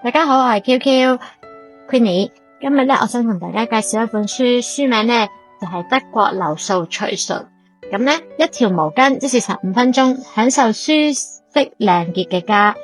大家好，我係 QQ Queenie。今日咧，我想同大家介紹一本書，書名咧就係德國流數敘述。咁咧，一條毛巾即是15分鐘，享受舒適靚潔嘅家。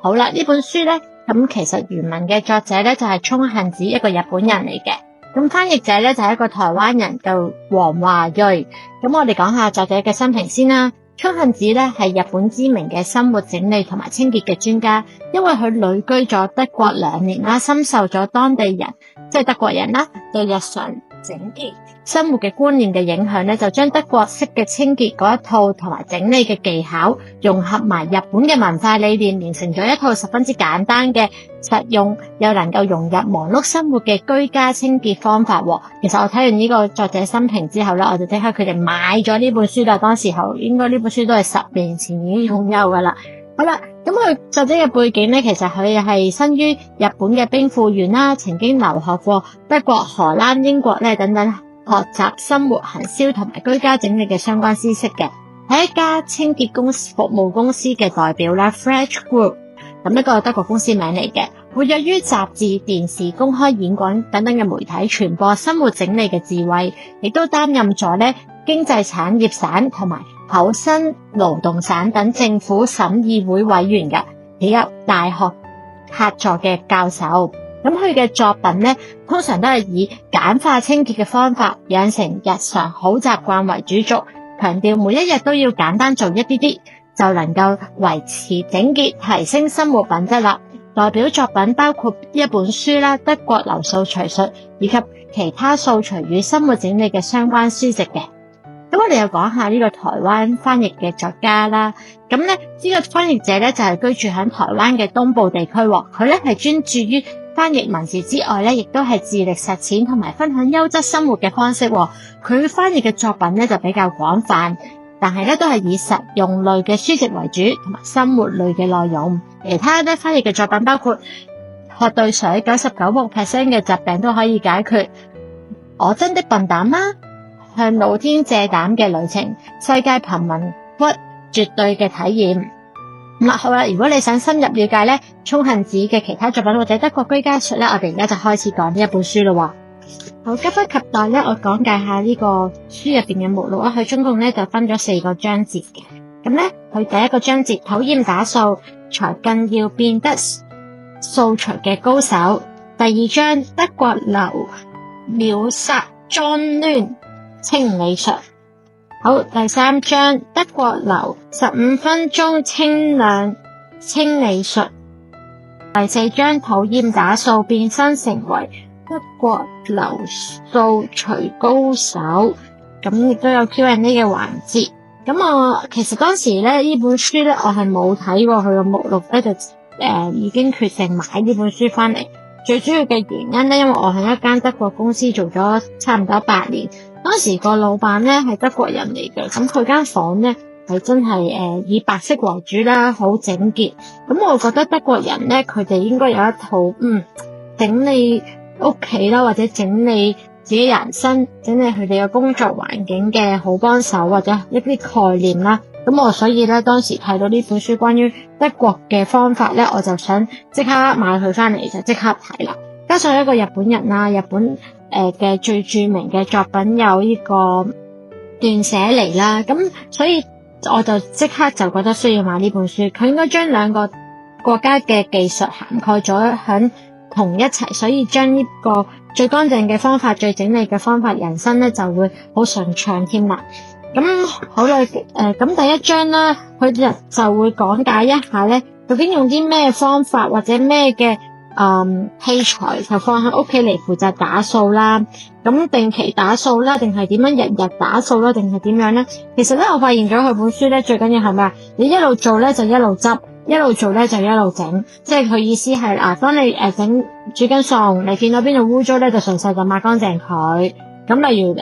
好啦，呢本書咧，咁其實原文嘅作者咧就係沖幸子，一個日本人嚟嘅。咁翻譯者咧就係一個台灣人叫黃華瑞。咁我哋講下作者嘅生平先啦。沖幸子咧係日本知名嘅生活整理同埋清潔嘅專家，因為佢旅居咗德國2年啦，深受咗當地人即係德國人啦對日常整潔生活嘅觀念嘅影響咧，就將德國式嘅清潔嗰一套同埋整理嘅技巧融合埋日本嘅文化理念，連成咗一套十分之簡單嘅實用又能夠融入忙碌生活嘅居家清潔方法。其實我睇完呢個作者生平之後咧，我就即刻決定買咗呢本書啦。當時候應該呢本書都係10年前已經擁有噶啦。好啦，咁佢作者嘅背景咧，其實佢係生於日本嘅兵庫縣啦，曾經留學過德國、荷蘭、英國咧等等，學習生活行銷同埋居家整理嘅相關知識嘅，係一家清潔服務公司嘅代表啦 Fresh Group， 咁一個德國公司名嚟嘅，活躍於雜誌、電視、公開演講等等嘅媒體，傳播生活整理嘅智慧，亦都擔任咗咧經濟產業省同埋厚生勞動省等政府審議會委員嘅，亦有大學客座嘅教授。咁佢嘅作品咧，通常都係以簡化清潔嘅方法，養成日常好習慣為主軸，強調每一日都要簡單做一啲啲，就能夠維持整潔，提升生活品質啦。代表作品包括一本書啦，《德國流數敘述》，以及其他掃除與生活整理嘅相關書籍嘅。咁我哋又講下呢個台灣翻譯嘅作家啦。咁咧呢個翻譯者咧就係居住喺台灣嘅東部地區，佢咧係專注於翻譯文字之外咧，亦都係致力實踐同埋分享優質生活嘅方式。佢翻譯嘅作品咧就比較廣泛，但係咧都係以實用類嘅書籍為主，同埋生活類嘅內容。其他咧翻譯嘅作品包括喝對水，99% 嘅疾病都可以解決，我真的笨蛋嗎？向老天借膽嘅旅程，世界貧民窟絕對嘅體驗。好啦，如果你想深入了解咧沖幸子嘅其他作品或者德國居家術咧，我哋而家就開始講呢一本書咯。好，急不及待咧，我講解下呢個書入邊嘅目錄啦。佢總共咧就分咗4個章節嘅。咁咧，佢第一個章節討厭打掃，才更要變得掃除嘅高手。第2章德國流秒殺髒亂清理術。好，第3章德國流15分鐘清亮清理術。第4章討厭打掃變身成為德國流數除高手。咁亦都有 Q&A 嘅環節。咁我其實當時咧呢本書咧我係冇睇過佢個目錄咧，就已經決定買呢本書翻嚟。最主要嘅原因咧，因為我喺一間德國公司做咗差唔多8年，當時個老闆咧係德國人嚟嘅，咁佢間房咧係真係以白色為主啦，好整潔。咁我覺得德國人咧佢哋應該有一套整理屋企啦，或者整理自己人生、整理佢哋嘅工作環境嘅好幫手，或者一啲概念啦。咁我所以咧當時睇到呢本書關於德國嘅方法咧，我就想即刻買佢翻嚟就即刻睇啦。加上一個日本人啦，日本嘅最著名嘅作品有呢個斷捨離啦，咁所以我就即刻就覺得需要買呢本書。佢應該將2個國家嘅技術涵蓋咗喺同一齊，所以將呢個最乾淨嘅方法、最整理嘅方法，人生咧就會好順暢添啦。咁好啦，咁第1章啦，佢就會講解一下咧，究竟用啲咩方法或者咩嘅器材就放喺屋企嚟負責打掃啦。咁定期打掃啦，定係點樣日日打掃啦，定係點樣咧？其實咧，我發現咗佢本書咧最緊要係咩啊？你一路做咧就一路執，一路做咧就一路整。即係佢意思係當你整煮緊餸，你見到邊度污糟咧，就順勢就抹乾淨佢。咁例如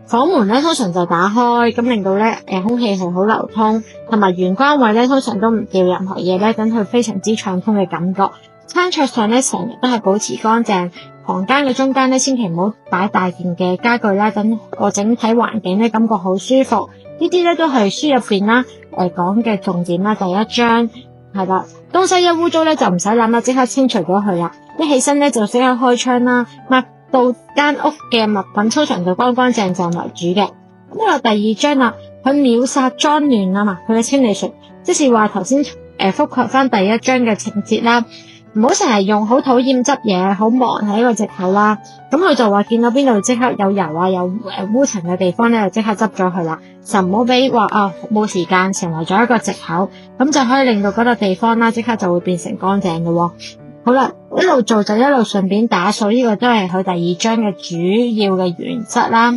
房門咧，通常就打開，咁令到咧空氣係好流通，同埋玄關位咧，通常都唔掉任何嘢咧，等佢非常之暢通嘅感覺。餐桌上咧，成日都係保持乾淨。房間嘅中間咧，千祈唔好擺大件嘅家具啦，等個整體環境咧感覺好舒服。呢啲咧都係書入邊啦講嘅重點啦。第1章係啦，東西一污糟咧就唔使諗啦，即刻清除咗佢啦。一起身咧就即刻開窗啦，抹到間屋嘅物品通常就乾乾淨淨為主嘅。咁啊，第二章啦，佢秒殺髒亂啊嘛，佢嘅清理術，即是話頭先覆蓋翻第一章嘅情節啦。唔好成日用好討厭執嘢，好忙係一個藉口啦。咁佢就話見到邊度即刻有油啊，有污塵嘅地方咧，就即刻執咗佢啦。就唔好俾話冇時間成為咗一個藉口，咁就可以令到嗰個地方啦即刻就會變成乾淨嘅。好啦，一路做就一路順便打掃，呢個都係佢第二章嘅主要嘅原則啦。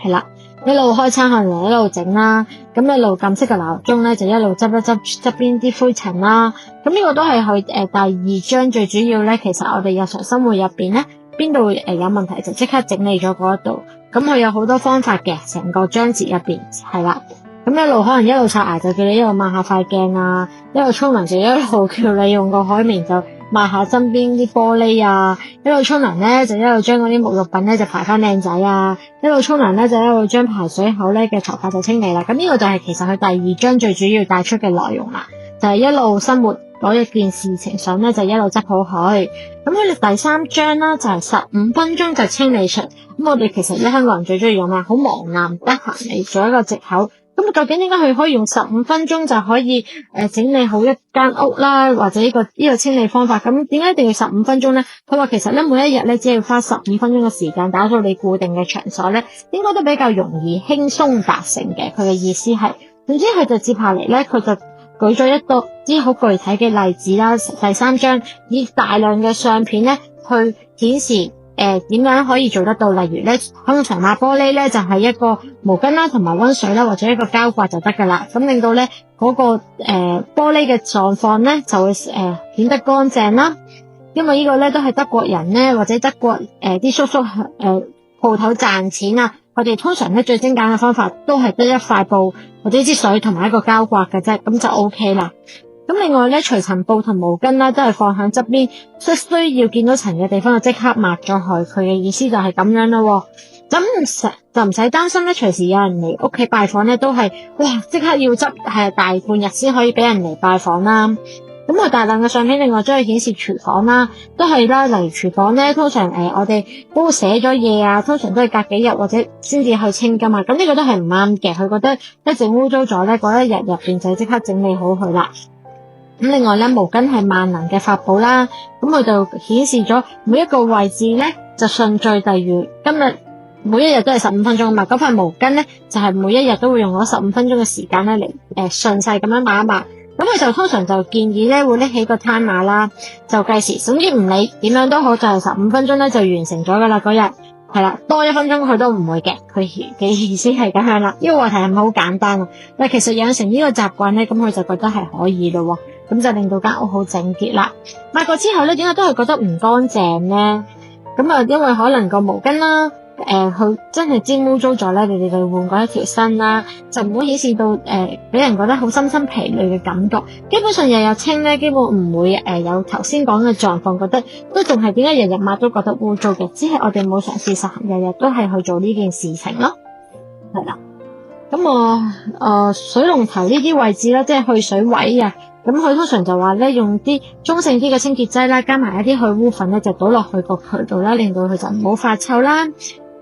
係啦。一路開餐可能一路整啦，咁一路撳熄個鬧鐘咧，就一路執一執側邊啲灰塵啦。咁呢個都係佢第二章最主要咧。其實我哋日常生活入邊咧，邊度有問題就即刻整理咗嗰度。咁佢有好多方法嘅，成個章節入邊係啦。咁一路可能一路刷牙就叫你一路抹下塊鏡啊，一路沖涼就一路叫你用個海綿就抹下身邊啲玻璃啊，一路沖涼咧就一路將嗰啲沐浴品咧就排翻靚仔啊，一路沖涼咧就一路將排水口咧嘅頭髮就清理啦。咁呢個就係其實佢第二章最主要帶出嘅內容啦，就係一路生活嗰一件事情上咧就一路執好佢。咁佢第三章啦就係15分鐘就清理術。咁我哋其實香港人最中意用咩？好忙啊，唔得閒嚟做一個藉口。咁究竟點解佢可以用15分鐘就可以整理好一間屋啦，或者呢個清理方法？咁點解一定要15分鐘咧？佢話其實咧每一日咧只要花15分鐘嘅時間打掃你固定嘅場所咧，應該都比較容易輕鬆達成嘅。佢嘅意思係，總之佢就接下嚟咧，佢就舉咗一個啲好具體嘅例子啦。第三章以大量嘅相片咧去顯示點樣可以做得到？例如咧，通常抹玻璃咧就係一個毛巾啦，同埋溫水啦，或者一個膠刮就得噶啦。咁令到咧嗰個玻璃嘅狀況咧就會顯得乾淨啦。因為呢個咧都係德國人咧或者德國啲叔叔鋪頭賺錢啊，佢哋通常咧最精簡嘅方法都係得一塊布或者支水同埋一個膠刮嘅啫，咁就 OK 啦。咁另外咧，除塵布同毛巾啦，都係放喺側邊，需要見到塵嘅地方就即刻抹咗佢。佢嘅意思就係咁樣咯。咁就唔使擔心咧，隨時有人嚟屋企拜訪咧，都係哇即刻要執係大半日先可以俾人嚟拜訪啦。咁佢大量嘅相片另外將佢顯示廚房啦，都係啦。例如廚房咧，通常我哋都寫咗嘢啊，通常都係隔幾日或者先至去清噶嘛。咁呢個都係唔啱嘅。佢覺得一整污糟咗咧，嗰一日入邊就即刻整理好佢啦。咁另外咧，毛巾係萬能嘅法寶啦。咁佢就顯示咗每一個位置咧就順序，例如今日每一日都係15分鐘嘛，嗰塊毛巾咧就係每一日都會用咗15分鐘嘅時間咧嚟順勢咁樣抹一抹。咁佢就通常就建議咧會拎起個 timer 啦，就計時，總之唔理點樣都好，就係15分鐘咧就完成咗噶啦嗰日。係啦，多1分鐘佢都唔會嘅。佢嘅意思係咁樣啦。呢個話題係咪好簡單啊？但係其實養成呢個習慣咧，咁佢就覺得係可以咯。咁就令到間屋好整潔啦。抹過之後咧，點解都係覺得唔乾淨咧？咁啊，因為可能個毛巾啦，佢真係沾污糟咗咧，你哋就換過一條新啦，就唔會顯示到俾人覺得好深深疲累嘅感覺。基本上日日清咧，基本唔會有頭先講嘅狀況，覺得都仲係點解日日抹都覺得污糟嘅，只係我哋冇嘗試實行，日日都係去做呢件事情咯。係啦，咁水龍頭呢啲位置咧，即係去水位啊。咁佢通常就話咧，用啲中性啲嘅清潔劑啦，加埋一啲去污粉咧，就倒落去個渠道啦，令到佢就唔好發臭啦。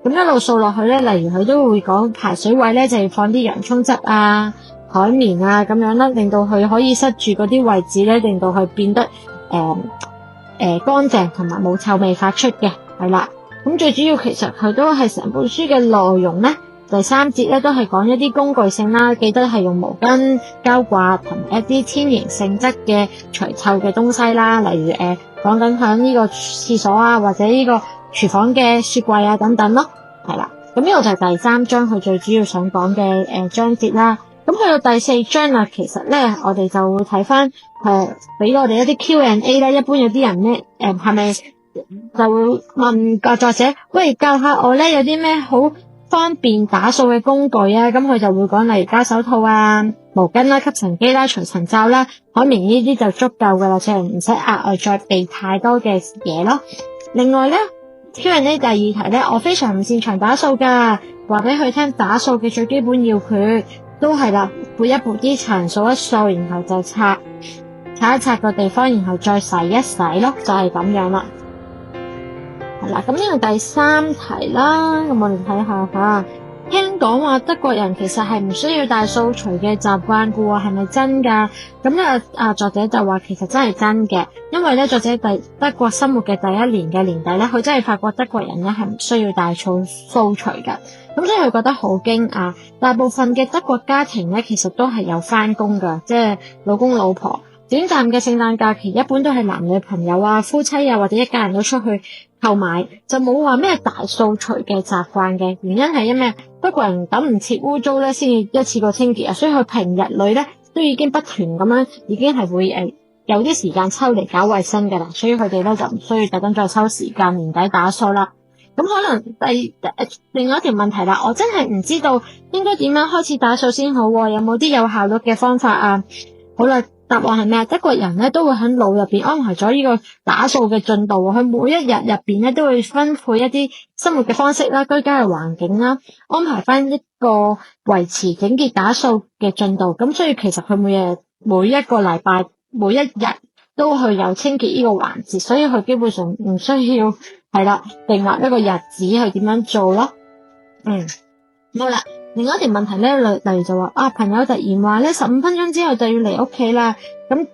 咁一路掃落去咧，例如佢都會講排水位咧，就要放啲洋蔥汁啊、海綿啊咁樣啦，令到佢可以塞住嗰啲位置咧，令到佢變得乾淨同埋冇臭味發出嘅，係啦。咁最主要其實佢都係成本書嘅內容咧。第3節咧都係講一啲工具性啦，記得係用毛巾、膠刮同埋一啲天然性質嘅除臭嘅東西啦，例如講緊響呢個廁所啊，或者呢個廚房嘅雪櫃啊等等咯，係啦。咁呢個就係第3章佢最主要想講嘅章節啦。咁去到第4章啦，其實咧我哋就會睇翻俾我哋一啲 Q&A 咧，一般有啲人咧係咪就會問個作者，喂，教下我咧有啲咩好方便打掃嘅工具啊？咁佢就會講，例如膠手套啊、毛巾啦、吸塵機啦、除塵罩啦、海綿呢啲就足夠噶啦，即係唔使額外再備太多嘅嘢咯。另外咧 Q&A 第2題咧，我非常唔擅長打掃噶，話俾佢聽打掃嘅最基本要訣，都係啦，撥一撥啲塵，掃一掃，然後就擦一擦個地方，然後再洗一洗咯，就係咁樣啦。係啦，咁呢個第三題啦，咁我哋睇下吓。聽講話德國人其實係唔需要大掃除嘅習慣㗎喎，係咪真㗎？咁咧作者就話其實真係真嘅，因為咧作者德國生活嘅第一年嘅年底咧，佢真係發覺德國人咧係唔需要大掃除㗎。咁所以佢覺得好驚訝。大部分嘅德國家庭咧其實都係有返工㗎，即係老公老婆。短暫嘅聖誕假期一般都係男女朋友啊、夫妻啊或者一家人都出去購買，就冇話咩大掃除嘅習慣嘅。原因係因為德國人等唔切污糟咧，先至一次過清潔啊，所以佢平日裏咧都已經不斷咁樣，已經係會有啲時間抽嚟搞衛生㗎啦，所以佢哋咧就唔需要特登再抽時間年底打掃啦。咁可能另外一條問題啦，我真係唔知道應該點樣開始打掃先好喎，有冇啲有效率嘅方法啊？好啦。答案係咩啊？德國人咧都會喺腦入邊安排咗呢個打掃嘅進度，佢每一日入邊咧都會分配一啲生活嘅方式啦、居家嘅環境啦，安排翻一個維持整潔打掃嘅進度。咁所以其實佢每一個禮拜每一日都去有清潔呢個環節，所以佢基本上唔需要係啦定立一個日子去點樣做咯。好啦。另外一條問題咧，例如就話朋友突然話咧15分鐘之後就要嚟屋企啦，咁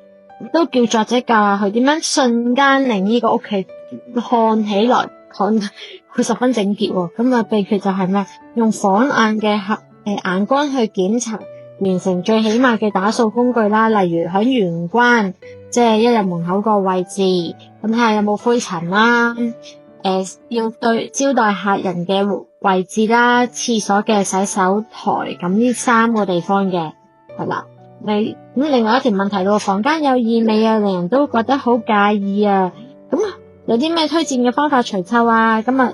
都叫作者教下佢點樣瞬間令呢個屋企看起來佢十分整潔喎。咁秘訣就係咩？用晃眼嘅眼光去檢查，完成最起碼嘅打掃工具啦。例如喺玄關，即係一入門口個位置，咁睇下有冇灰塵啦。要對招待客人嘅位置啦、廁所嘅洗手台，咁呢3個地方嘅係啦。咁另外一條問題咯，房間有異味啊，令人都覺得好介意啊。咁有啲咩推薦嘅方法除臭啊？咁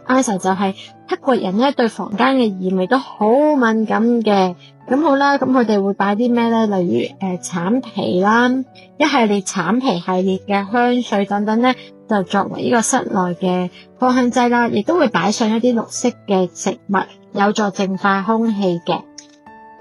answer 就係德國人咧對房間嘅異味都好敏感嘅。咁好啦，咁佢哋會擺啲咩咧？例如橙皮啦，一系列橙皮系列嘅香水等等咧，就作為呢個室內嘅芳香劑啦，亦都會擺上一啲綠色嘅植物，有助淨化空氣嘅。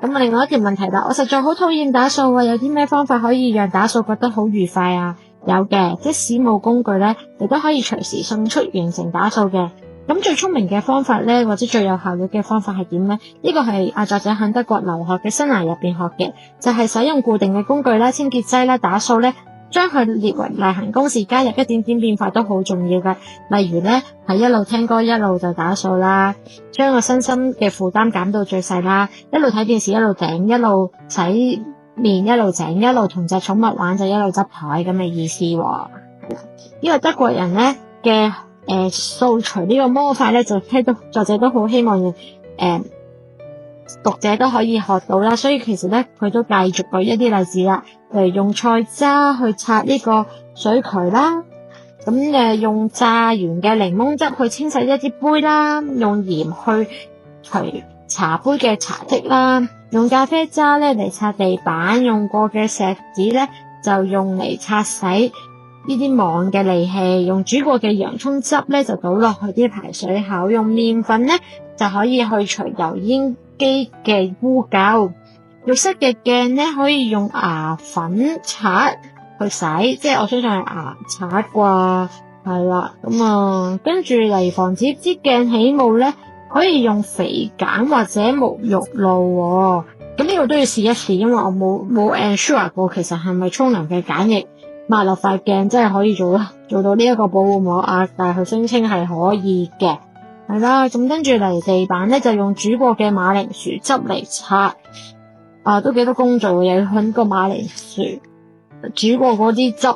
咁另外一條問題啦，我實在好討厭打掃啊，有啲咩方法可以讓打掃覺得好愉快啊？有嘅，即使冇工具咧，你都可以隨時迅速完成打掃嘅。咁最聰明嘅方法咧，或者最有效率嘅方法係點咧？呢個係作者喺德國留學嘅生涯入邊學嘅，就係使用固定嘅工具啦、清潔劑啦、打掃咧，將佢列為例行公事，加入一點點變化都好重要㗎。例如咧，係一路聽歌一路就打掃啦，將個身心嘅負擔減到最細啦，一路睇電視一路頂，一路洗面一路整，一路同隻寵物玩就一路執台咁嘅意思喎。呢個德國人咧嘅掃除呢個魔法咧，就聽到作者都好希望讀者都可以學到啦，所以其實咧佢都繼續舉一啲例子啦，例如用菜渣去刷呢個水渠啦，咁用榨完嘅檸檬汁去清洗一啲杯啦，用鹽去除茶杯嘅茶漬啦，用咖啡渣咧嚟擦地板，用過嘅錫紙咧就用嚟擦洗呢啲網嘅利器，用煮過嘅洋葱汁咧就倒落去啲排水口，用麵粉咧就可以去除油煙機嘅污垢，浴室嘅鏡咧可以用牙粉刷去洗，即係我相信係牙刷啩，係啦。咁跟住嚟防止支鏡起霧咧，可以用肥鹼或者沐浴露喎。咁呢個都要試一試，因為我冇 ensure 過其實係咪沖涼嘅鹼液抹落塊鏡真係可以做到呢一個保護膜啊，但係佢聲稱係可以嘅，係啦。咁跟住嚟地板咧就用煮過嘅馬鈴薯汁嚟擦，都幾多工序嘅，又要搵個馬鈴薯煮過嗰啲汁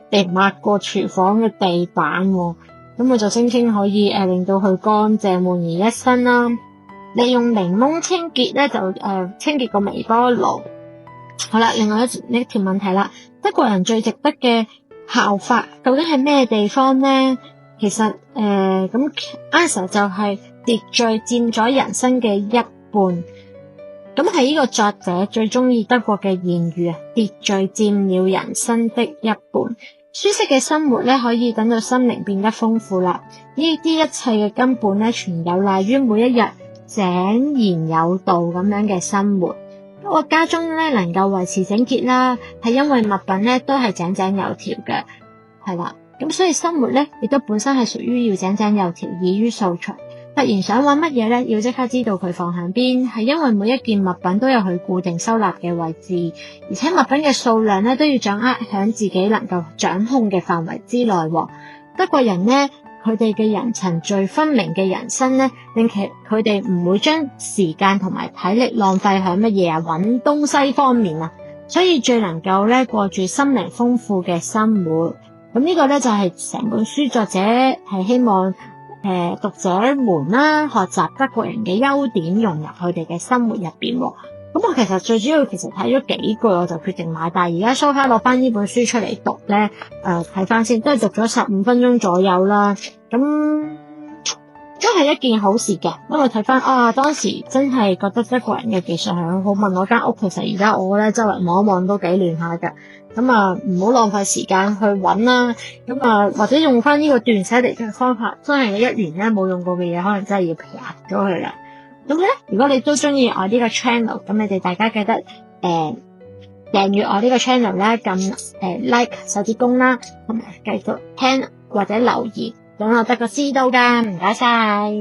嚟抹過廚房嘅地板喎。咁佢就聲稱可以令到佢乾淨煥然一新啦。利用檸檬清潔咧就清潔個微波爐。好啦，另外一條問題啦，德國人最值得嘅效法究竟係咩地方呢？其實咁 answer 就係秩序佔咗人生嘅一半。咁係呢個作者最中意德國嘅諺語啊，秩序佔了人生的一半。舒適嘅生活咧，可以等到心靈變得豐富啦。呢啲一切嘅根本咧，全有賴於每一日井然有道咁樣嘅生活。我家中咧能夠維持整潔啦，係因為物品咧都係井井有條嘅，係啦。咁所以生活咧亦都本身係屬於要井井有條，易於掃除。突然想揾乜嘢咧，要即刻知道佢放喺邊，係因為每一件物品都有佢固定收納嘅位置，而且物品嘅數量咧都要掌握喺自己能夠掌控嘅範圍之內。德國人呢，佢哋嘅人層序分明嘅人生咧，令佢哋唔會將時間同埋體力浪費喺乜嘢揾東西方面啊，所以最能夠咧過住心靈豐富嘅生活。咁呢個咧就係成本書作者係希望讀者們啦學習德國人嘅優點，融入佢哋嘅生活入邊。咁我其實最主要睇咗幾句我就決定買，但係而家收翻攞翻呢本書出嚟讀咧，睇翻先，都係讀咗15分鐘左右啦。咁都係一件好事嘅，因為睇翻當時真係覺得德國人嘅技術係好好。問我間屋，其實而家我咧周圍望一望都幾亂下㗎。咁唔好浪費時間去揾啦。或者用翻呢個斷捨離嘅方法，真係你1年咧冇用過嘅嘢，可能真係要撇咗佢啦。咁咧，如果你都中意我呢個 channel， 咁你哋大家記得訂閱我呢個 channel 咧，撳like 手指公啦，同埋繼續聽或者留言，等我得個知道㗎，唔該晒。